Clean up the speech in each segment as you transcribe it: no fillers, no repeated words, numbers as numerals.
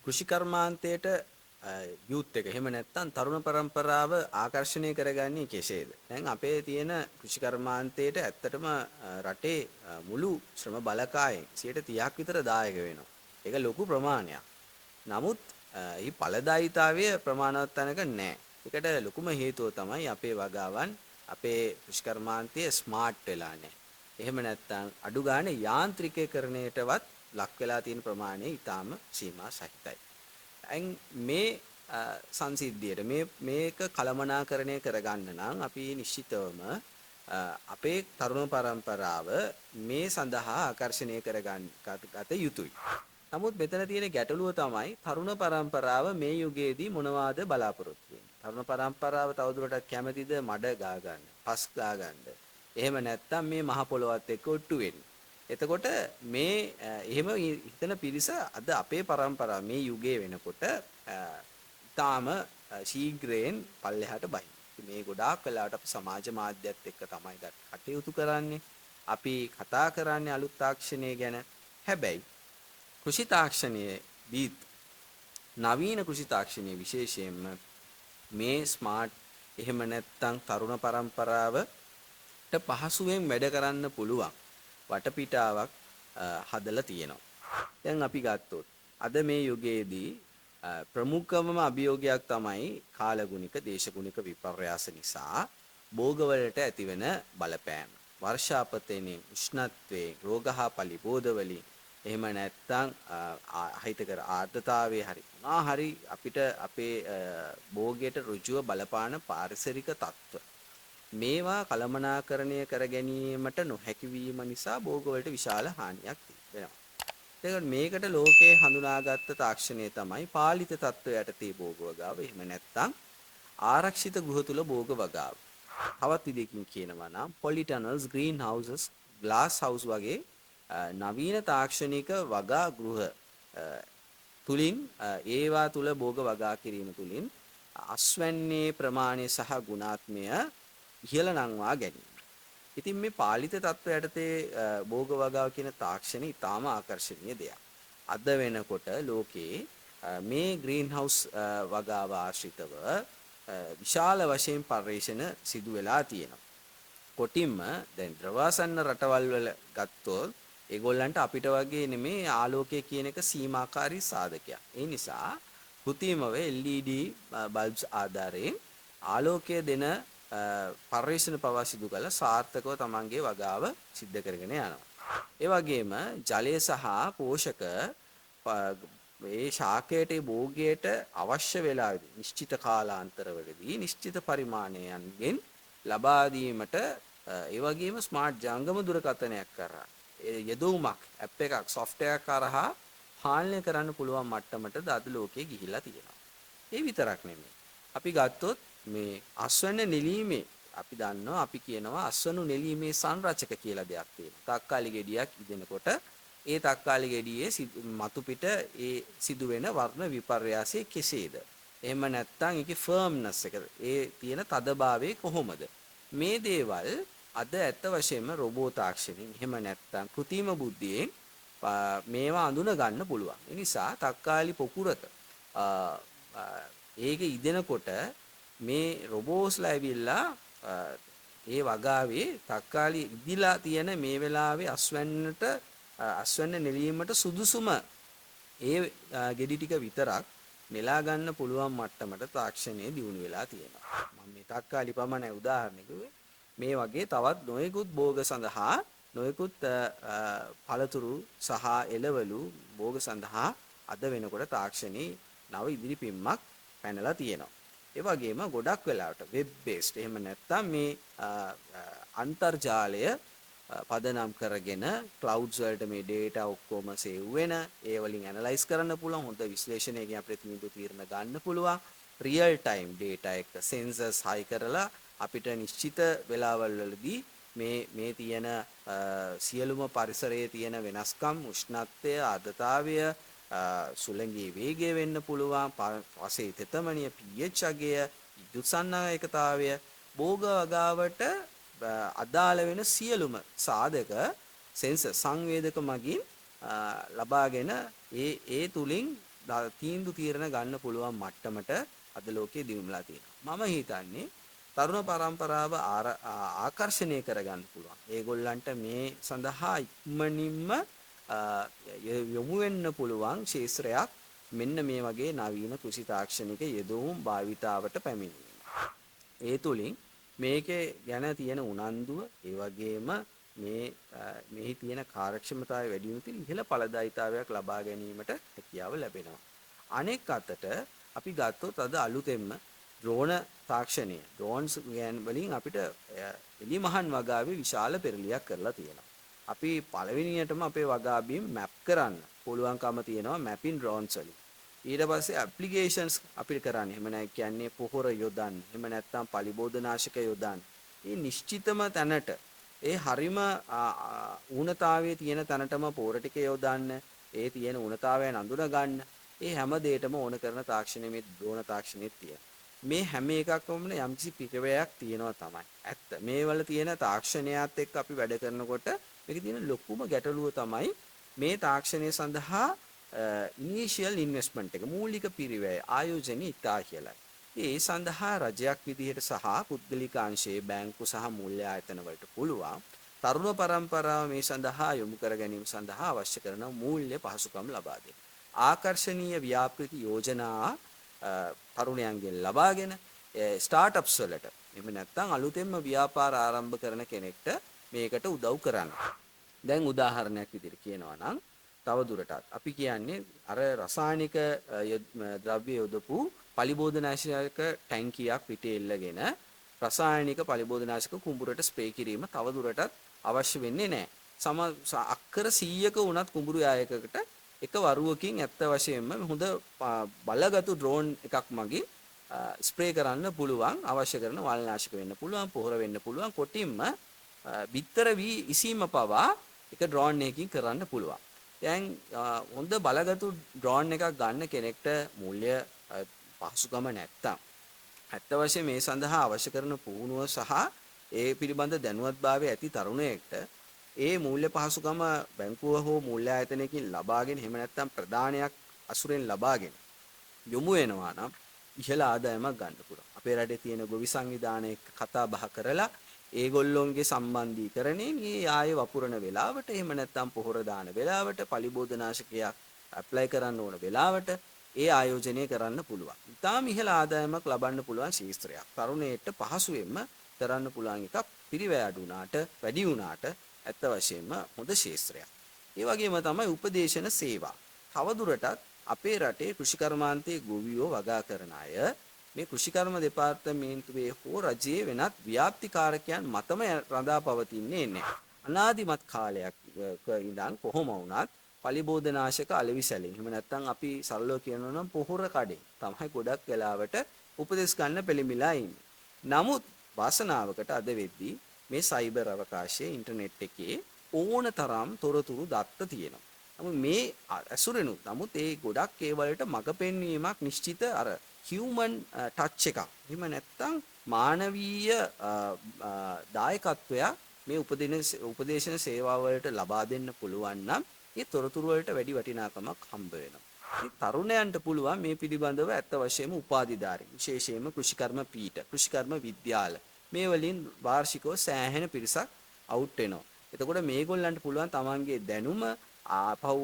කෘෂි කර්මාන්තයට youth එක එහෙම නැත්නම් තරුණ પરම්පරාව ආකර්ෂණය කරගන්නේ කෙසේද? දැන් අපේ තියෙන කෘෂි කර්මාන්තයට ඇත්තටම රටේ මුළු ශ්‍රම බලකායෙන් 30ක් විතර දායක වෙනවා. ඒක ලොකු ප්‍රමාණයක්. නමුත් මේ ඵලදායීතාවය ප්‍රමාණවත් තැනක නැහැ. ඒකට ලොකුම හේතුව තමයි අපේ වගාවන් අපේ කෘෂි කර්මාන්තයේ ස්මාර්ට් වෙලා නැහැ. එහෙම නැත්නම් අඩු ගානේ යාන්ත්‍රිකීකරණයටවත් ලක් වෙලා තියෙන ප්‍රමාණය ඊටාම සීමා සහිතයි. දැන් මේ සංසිද්ධියට මේක කළමනාකරණය කරගන්න නම් අපි නිශ්චිතවම අපේ තරුණ පරම්පරාව මේ සඳහා ආකර්ෂණය කරගන්න ගත යුතුයි. නමුත් මෙතන තියෙන ගැටලුව තමයි තරුණ පරම්පරාව මේ යුගයේදී මොනවාද බලාපොරොත්තු වෙන්නේ? තරුණ පරම්පරාව තවදුරටත් කැමැතිද මඩ ගා ගන්න, පස් ගා ගන්න. එහෙම නැත්නම් මේ මහ පොළොවත් එක්ක ඔට්ටු වෙන්න. එතකොට මේ එහෙම හිතන පිරිස අද අපේ પરම්පරාව මේ යුගයේ වෙනකොට ඊටාම ශීඝ්‍රයෙන් පල්ලෙහාට බහින. මේ ගොඩාක් වෙලාවට අපි සමාජ මාධ්‍යත් එක්ක තමයි කටයුතු කරන්නේ. අපි කතා කරන්නේ අලුත් තාක්ෂණය ගැන. හැබැයි කෘෂි තාක්ෂණයේ දීත් නවීන කෘෂි තාක්ෂණයේ විශේෂයෙන්ම මේ ස්මාර්ට් එහෙම නැත්නම් තරුණ પરම්පරාවට පහසුවෙන් වැඩ කරන්න පුළුවන් වටපිටාවක් හදලා තියෙනවා. දැන් අපි ගත්තොත් අද මේ යුගයේදී ප්‍රමුඛම අභියෝගයක් තමයි කාලගුණික දේශගුණික විපර්යාස නිසා භෝගවලට ඇතිවෙන බලපෑම. වර්ෂාපතයෙන් උෂ්ණත්වයේ රෝගහපලි බෝධවලින් එහෙම නැත්නම් අහිතකර ආර්ද්‍රතාවයේ හරි අපිට අපේ භෝගයට රුජුව බලපාන පාරිසරික තත්ත්ව මේවා කළමනාකරණය කර ගැනීමට නොහැකි වීම නිසා භෝගවලට විශාල හානියක් වෙනවා. ඒකට මේකට ලෝකයේ හඳුනාගත්ත තාක්ෂණය තමයි පාලිත තත්ත්වයට යටතේ භෝග වගාව. එහෙම නැත්නම් ආරක්ෂිත ගෘහ තුල භෝග වගාව. තවත් විදිහකින් කියනවා නම් polytunnels, green houses, glass house වගේ නවීන තාක්ෂණික වගා ගෘහ තුලින් ඒවා තුල භෝග වගා කිරීම තුලින් අස්වැන්නේ ප්‍රමාණය සහ ගුණාත්මය ඉහළ නංවා ගැනීම. ඉතින් මේ පාලිත තත්ත්ව යටතේ භෝග වගාව කියන තාක්ෂණය ඉතාම ආකර්ශනීය දෙයක්. අද වෙනකොට ලෝකේ මේ ග්‍රීන් හවුස් වගාව ආශ්‍රිතව විශාල වශයෙන් පර්යේෂණ සිදු වෙලා තියෙනවා. කොටින්ම දැන් ද්‍රවාසන්න රටවල් වල ගත්තොත් ඒගොල්ලන්ට අපිට වගේ නෙමේ ආලෝකය කියන එක සීමාකාරී සාධකයක්. ඒ නිසා කෘත්‍රිමව LED බල්බ්ස් ආධාරයෙන් ආලෝකය දෙන පර්යේෂණ පවා සිදු කළ සාර්ථකව තමන්ගේ වගාව සිද්ධ කරගෙන යනවා. ඒ වගේම ජලය සහ පෝෂක මේ ශාකයට භෝගයට අවශ්‍ය වෙලාවෙදී නිශ්චිත කාලාන්තරවලදී නිශ්චිත පරිමාණයන්ගෙන් ලබා දීමට ඒ වගේම ස්මාර්ට් ජංගම දුරකථනයක් කරා යෙදවුමක් ඇප් එකක් software එකක් කරහා පාලනය කරන්න පුළුවන් මට්ටමට අද ලෝකයේ ගිහිලා තියෙනවා. ඒ විතරක් නෙමෙයි. අපි ගත්තොත් මේ අස්වැන්න නෙලීමේ අපි දන්නවා අපි කියනවා අස්වැන්නු නෙලීමේ සංරචක කියලා දෙයක් තියෙනවා. තක්කාලි ගෙඩියක් ඉදෙනකොට ඒ තක්කාලි ගෙඩියේ මතු පිට ඒ සිදුවෙන වර්ණ විපර්යාසය කෙසේද? එහෙම නැත්නම් ඒකේ ෆර්ම්නස් එක ඒ තියෙන තදභාවය කොහොමද? මේ දේවල් අද ඇත්ත වශයෙන්ම රොබෝ තාක්ෂණයෙන් එහෙම නැත්නම් කෘත්‍රිම බුද්ධියෙන් මේවා අඳුන ගන්න පුළුවන්. ඒ නිසා තක්කාලි පොකුරක ඒක ඉදෙනකොට මේ රොබෝස්ලා ඇවිල්ලා ඒ වගාවේ තක්කාලි ඉදිලා තියෙන මේ වෙලාවේ අස්වැන්න නෙලීමට සුදුසුම ඒ ගෙඩි ටික විතරක් නෙලා ගන්න පුළුවන් මට්ටමට තාක්ෂණය දියුණු වෙලා තියෙනවා. මම මේ තක්කාලි පමණයි උදාහරණයක් මේ වගේ තවත් නොයෙකුත් භෝග සඳහා නොයෙකුත් පළතුරු සහ එළවලු භෝග සඳහා අද වෙනකොට තාක්ෂණී නව ඉදිරි පිම්මක් පැනලා තියෙනවා. ඒ වගේම ගොඩක් වෙලාවට වෙබ් බේස්ඩ් එහෙම නැත්නම් මේ අන්තර්ජාලය පදනම් කරගෙන ක්ලවුඩ්ස් වලට මේ data ඔක්කොම සේව් වෙන ඒ වලින් ඇනලයිස් කරන්න පුළුවන් හොඳ විශ්ලේෂණයකින් අපිට තීරණ ගන්න පුළුවන් රියල් ටයිම් data එක සෙන්සර්ස් හයි කරලා අපිට නිශ්චිත වෙලාවල් වලදී මේ තියෙන සියලුම පරිසරයේ තියෙන වෙනස්කම් උෂ්ණත්වය ආර්ද්‍රතාවය සුළඟේ වේගය වෙන්න පුළුවන් පසේ තෙතමනිය pH අගය විද්‍යුත් සන්නායකතාවය භෝග වගාවට අදාළ වෙන සියලුම සාධක සෙන්සර් සංවේදක මගින් ලබාගෙන ඒ තුලින් තීන්දුව තීරණ ගන්න පුළුවන් මට්ටමට අද ලෝකයේ දියුණුලා තියෙනවා. මම හිතන්නේ තරුණ පරම්පරාව ආකර්ෂණය කරගන්න පුළුවන්. ඒගොල්ලන්ට මේ සඳහා ඉක්මනින්ම යොමු වෙන්න පුළුවන් ක්ෂේත්‍රයක් මෙන්න මේ වගේ නවීන කෘෂි තාක්ෂණික යෙදවුම් භාවිතාවට පැමිණීම. ඒ තුලින් මේකේ ගැන තියෙන උනන්දුව ඒ වගේම මෙහි තියෙන කාර්යක්ෂමතාවය වැඩි වීම තුළ ඉහළ ඵලදායීතාවයක් ලබා ගැනීමට හැකියාව ලැබෙනවා. අනෙක් අතට අපි ගත්තොත් අද අලුතෙන්ම ඩ්‍රෝන තාක්ෂණය ඩ්‍රෝන්ස් වලින් අපිට එලිමහන් වගාවේ විශාල පෙරලියක් කරලා තියෙනවා. අපි පළවෙනියටම අපේ වගාබීම් මැප් කරන්න පුළුවන්කම තියෙනවා මැපින් ඩ්‍රෝන්ස් වලින්. ඊට පස්සේ ඇප්ලිකේෂන්ස් අපිට කරන්නේ එහෙම නැහැ කියන්නේ පොහොර යොදන්න එහෙම නැත්නම් පලිබෝධනාශක යොදන්න. මේ නිශ්චිතම තැනට ඒ හරිම ඌනතාවයේ තියෙන තැනටම පොර ටික යොදන්න ඒ තියෙන ඌනතාවයන් අඳුන ගන්න ඒ හැම දෙයකම ඕන කරන තාක්ෂණය මේ ඩ්‍රෝන තාක්ෂණෙත් තියෙනවා. මේ හැම එකක්ම යම්කිසි පිටවයක් තියෙනවා තමයි. ඇත්ත. මේ වල තියෙන තාක්ෂණයත් එක්ක අපි වැඩ කරනකොට මේකේ තියෙන ලොකුම ගැටලුව තමයි මේ තාක්ෂණය සඳහා ඉනිෂියල් ඉන්වෙස්ට්මන්ට් එක මූලික පිරිවැය ආයෝජනය ඉතා කියලයි. ඒ සඳහා රජයක් විදිහට සහ පුද්ගලික අංශයේ බැංකු සහ මූල්‍ය ආයතන වලට පුළුවන් තරුණ පරම්පරාව මේ සඳහා යොමු කර ගැනීම සඳහා අවශ්‍ය කරන මූල්‍ය පහසුකම් ලබා දෙන්න. ආකර්ශනීය ව්‍යාපෘති යෝජනා තරුණයන්ගෙන් ලබාගෙන ස්ටාර්ට්අප්ස් වලට එහෙම නැත්නම් අලුතෙන්ම ව්‍යාපාර ආරම්භ කරන කෙනෙක්ට මේකට උදව් කරන්න. දැන් උදාහරණයක් විදිහට කියනවා නම් තව දුරටත් අපි කියන්නේ අර රසායනික ද්‍රව්‍ය යොදපු පලිබෝධනාශක ටැංකියක් පිටේ එල්ලගෙන රසායනික පලිබෝධනාශක කුඹුරට ස්ප්‍රේ කිරීම තව දුරටත් අවශ්‍ය වෙන්නේ නැහැ. අක්කර 100ක වුණත් කුඹුරු යායකකට එක වරුවකින් ඇත්ත වශයෙන්ම හොඳ බලගතු ඩ්‍රෝන් එකක් මගින් ස්ප්‍රේ කරන්න පුළුවන්. අවශ්‍ය කරන වල්නාශක වෙන්න පුළුවන්, පොහොර වෙන්න පුළුවන්. කොටින්ම බිත්තර වී ඉසීම පවා එක ඩ්‍රෝන් එකකින් කරන්න පුළුවන්. දැන් හොඳ බලගතු ඩ්‍රෝන් එකක් ගන්න කෙනෙක්ට මූල්‍ය පහසුකම නැත්තම් ඇත්ත වශයෙන් මේ සඳහා අවශ්‍ය කරන පුහුණුව සහ ඒ පිළිබඳ දැනුවත්භාවය ඇති තරුණයෙක්ට ඒ මූල්‍ය පහසුකම බැංකුව හෝ මූල්‍ය ආයතනයකින් ලබාගෙන එහෙම නැත්නම් ප්‍රදානයක් අසුරෙන් ලබාගෙන යොමු වෙනවා නම් ඉහළ ආදායමක් ගන්න පුළුවන්. අපේ රටේ තියෙන ගොවි සංවිධානයක කතා බහ කරලා ඒගොල්ලොන්ගේ සම්බන්ධීකරණයෙන් මේ ආයේ වපුරන වෙලාවට එහෙම නැත්නම් පොහොර දාන වෙලාවට පලිබෝධනාශකයක් ඇප්ලයි කරන්න ඕන වෙලාවට ඒ ආයෝජනය කරන්න පුළුවන්. ඉතාම ඉහළ ආදායමක් ලබන්න පුළුවන් ශාස්ත්‍රයක්. තරුණයෙක්ට පහසුවෙන්ම කරන්න පුළුවන් එකක් පිරිවැය අඩු වුණාට වැඩි වුණාට ඇත්ත වශයෙන්ම හොඳ ශාස්ත්‍රයක්. ඒ වගේම තමයි උපදේශන සේවා. තවදුරටත් අපේ රටේ කෘෂිකර්මාන්තයේ ගොවියෝ වගා කරන අය මේ කෘෂිකර්ම දෙපාර්තමේන්තුවේ හෝ රජයේ වෙනත් ව්‍යාප්තිකාරකයන් මතම රඳා පවතින්නේ නැහැ. අනාදිමත් කාලයක් ඉඳන් කොහොම වුණත් පලිබෝධනාශක අලෙවිසැලෙන් එහෙම නැත්නම් අපි සරලව කියනවා නම් පොහොර කඩේ තමයි ගොඩක් වෙලාවට උපදෙස් ගන්න පෙළඹිලා ඉන්නේ. නමුත් වාසනාවකට අද වෙද්දී මේ සයිබර් අවකාශයේ ඉන්ටර්නෙට් එකේ ඕනතරම් තොරතුරු දත්ත තියෙනවා. නමුත් මේ ඇසුරෙනුත් නමුත් ඒ ගොඩක් ඒ වලට මඟ පෙන්වීමක් නිශ්චිත අර හියුමන් ටච් එකක්. එහෙම නැත්නම් මානවීය දායකත්වයක් මේ උපදේශන සේවා වලට ලබා දෙන්න පුළුවන් නම් ඒ තොරතුරු වලට වැඩි වටිනාකමක් හම්බ වෙනවා. මේ තරුණයන්ට පුළුවන් මේ පිළිබඳව ඇත්ත වශයෙන්ම උපාධිධාරී විශේෂයෙන්ම කෘෂිකර්ම පීඨ, කෘෂිකර්ම විද්‍යාල මේ වලින් වාර්ෂිකව සෑහෙන පිරිසක් අවුට් වෙනවා. එතකොට මේගොල්ලන්ට පුළුවන් තමන්ගේ දැනුම ආපහු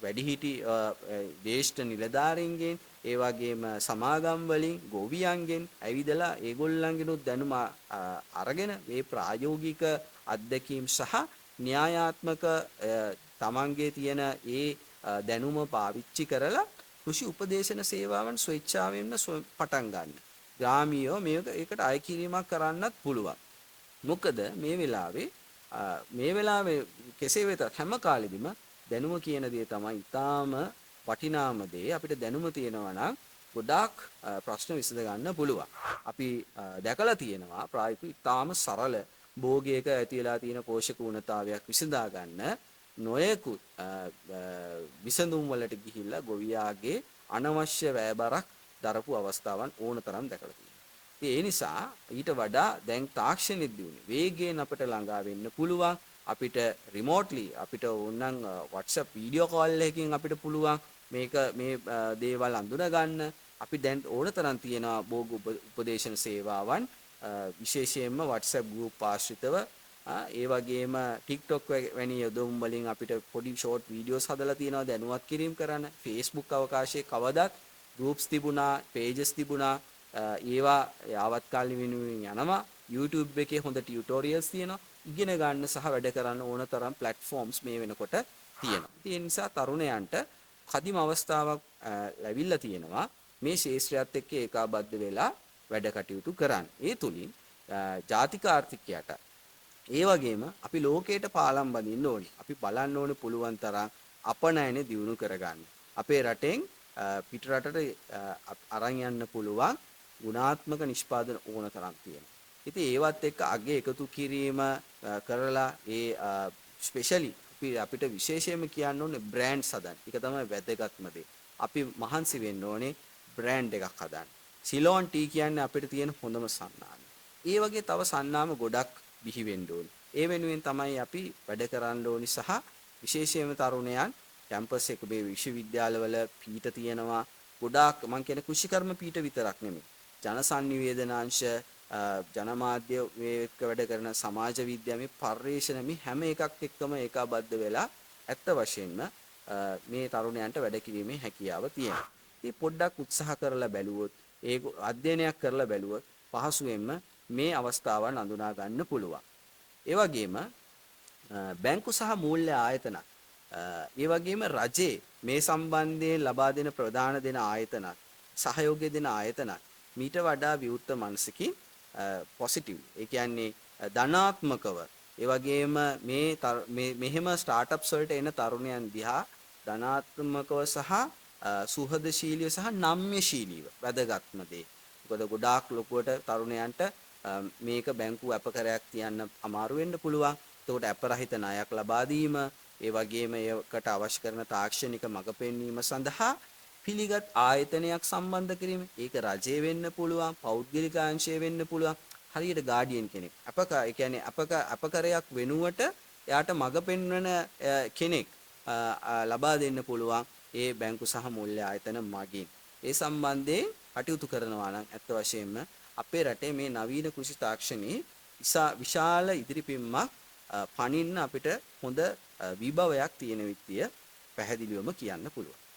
වැඩිහිටි දේශීය නිලධාරීන්ගෙන් ඒ වගේම සමාගම් වලින් ගොවියන්ගෙන් ඇවිදලා ඒගොල්ලන්ගෙනුත් දැනුම අරගෙන මේ ප්‍රායෝගික අත්දැකීම් සහ න්‍යායාත්මක තමන්ගේ තියෙන ඒ දැනුම පාවිච්චි කරලා කෘෂි උපදේශන සේවාවන් ස්වේච්ඡාවෙන්ම පටන් ගන්න. ග්‍රාමීයව මේකට අය කිරීමක් කරන්නත් පුළුවන්. මොකද මේ වෙලාවේ කෙසේ වෙතත් හැම කාලෙදිම දැනුම කියන දේ තමයි ඊටාම වටිනාම දේ. අපිට දැනුම තියෙනවා නම් ගොඩාක් ප්‍රශ්න විසඳ ගන්න පුළුවන්. අපි දැකලා තියෙනවා ප්‍රායෝගිකව ඊටාම සරල භෝගයක ඇතිලා තියෙන පෝෂක ඌනතාවයක් විසඳා ගන්න නොයෙකුත් විසඳුම් වලට ගිහිල්ලා ගොවියාගේ අනවශ්‍ය වැයබරක් දරපු අවස්ථාවන් ඕනතරම් දැකලා තියෙනවා. ඒ නිසා ඊට වඩා දැන් තාක්ෂණෙත් දියුනේ වේගයෙන් අපිට ළඟා වෙන්න පුළුවන්. අපිට රිමෝට්ලි අපිට ඕනනම් WhatsApp වීඩියෝ කෝල් එකකින් අපිට පුළුවන් මේ දේවල් අඳුන ගන්න අපි දැන් ඕන තරම් තියෙනවා බෝග උපදේශන සේවාවන් විශේෂයෙන්ම WhatsApp group ආශ්‍රිතව ඒ වගේම TikTok වැනි යොදවුම් වලින් අපිට පොඩි ෂෝට් වීඩියෝස් හදලා තියෙනවා දැනුවත් කිරීම කරන්න. Facebook අවකාශයේ කවදාත් groups තිබුණා, pages තිබුණා. ඒවා යාවත් කාලෙ වෙනුවෙන් යනවා. YouTube එකේ හොඳ tutorials තියෙනවා. ඉගෙන ගන්න සහ වැඩ කරන්න ඕන තරම් platforms මේ වෙනකොට තියෙනවා. ඒ නිසා තරුණයන්ට කදිම අවස්ථාවක් ලැබිලා තියෙනවා මේ ශාස්ත්‍රයත් එක්ක ඒකාබද්ධ වෙලා වැඩ කටයුතු කරන්න. ඒ තුලින් ජාතික ආර්ථිකයට ඒ වගේම අපි ලෝකයට පාලම් බඳින්න ඕනේ. අපි බලන්න ඕනේ පුළුවන් තරම් අපනයනේ දියුණු කරගන්න. අපේ රටෙන් පිට රටට අරන් යන්න පුළුවන් ගුණාත්මක නිෂ්පාදන ඕන තරම් තියෙනවා. ඉතින් ඒවත් එක්ක අගය එකතු කිරීම කරලා ඒ ස්පෙෂලි අපිට විශේෂයෙන්ම කියන්න ඕනේ බ්‍රෑන්ඩ්ස් හදන්න. ඒක තමයි වැදගත්ම දේ. අපි මහන්සි වෙන්න ඕනේ බ්‍රෑන්ඩ් එකක් හදන්න. සිලෝන් ටී කියන්නේ අපිට තියෙන හොඳම සන්නාම. ඒ වගේ තව සන්නාම ගොඩක් බිහි වෙන්න ඕනේ. ඒ වෙනුවෙන් තමයි අපි වැඩ කරන්න ඕනි සහ විශේෂයෙන්ම තරුණයන් කැම්පස් එක මේ විශ්වවිද්‍යාලවල පීඨ තියෙනවා. ගොඩාක් මම කියන්නේ කෘෂිකර්ම පීඨ විතරක් නෙමෙයි. ජනසන්නිවේදනාංශ ජනමාධ්‍ය එක්ක වැඩ කරන සමාජ විද්‍යාව මේ පර්යේෂණ මේ හැම එකක් එක්කම ඒකාබද්ධ වෙලා ඇත්ත වශයෙන්ම මේ තරුණයන්ට වැඩ කිරීමේ හැකියාව තියෙනවා. ඉතින් පොඩ්ඩක් උත්සාහ කරලා බැලුවොත් ඒක අධ්‍යයනයක් කරලා බැලුවොත් පහසුවෙන්ම මේ අවස්ථාවන් අඳුනා ගන්න පුළුවන්. ඒ වගේම බැංකු සහ මූල්‍ය ආයතන ඒ වගේම රජයේ මේ සම්බන්ධයෙන් ලබා දෙන ප්‍රධාන දෙන ආයතන සහයෝගය දෙන ආයතන මීට වඩා විවෘත මනසකින් පොසිටිව් ඒ කියන්නේ ධනාත්මකව ඒ වගේම මෙහෙම ස්ටාර්ට්අප්ස් වලට එන තරුණයන් දිහා ධනාත්මකව සහ සුහදශීලීව සහ නම්‍යශීලීව වැදගත්ම දේ. මොකද ගොඩාක් ලොකුවට තරුණයන්ට මේක බැංකු අපකරයක් තියන්න අමාරු වෙන්න පුළුවන්. එතකොට අපරහිත ණයක් ලබා දීම ඒ වගේම ඒකට අවශ්‍ය කරන තාක්ෂණික මඟ පෙන්වීම සඳහා පිළිගත් ආයතනයක් සම්බන්ධ කිරීම. ඒක රජය වෙන්න පුළුවන්, පෞද්ගලික අංශය වෙන්න පුළුවන්. හරියට ගාඩියන් කෙනෙක්. ඒ කියන්නේ අපකරයක් වෙනුවට එයාට මඟ පෙන්වන කෙනෙක් ලබා දෙන්න පුළුවන් ඒ බැංකු සහ මූල්‍ය ආයතන මගින්. ඒ සම්බන්ධයෙන් කටයුතු කරනවා නම් ඇත්ත වශයෙන්ම අපේ රටේ මේ නවීන කෘෂි තාක්ෂණයේ විශාල ඉදිරිපින්මක් පනින්න අපිට හොඳ විභවයක් තියෙන විත්තිය පැහැදිලිවම කියන්න පුළුවන්.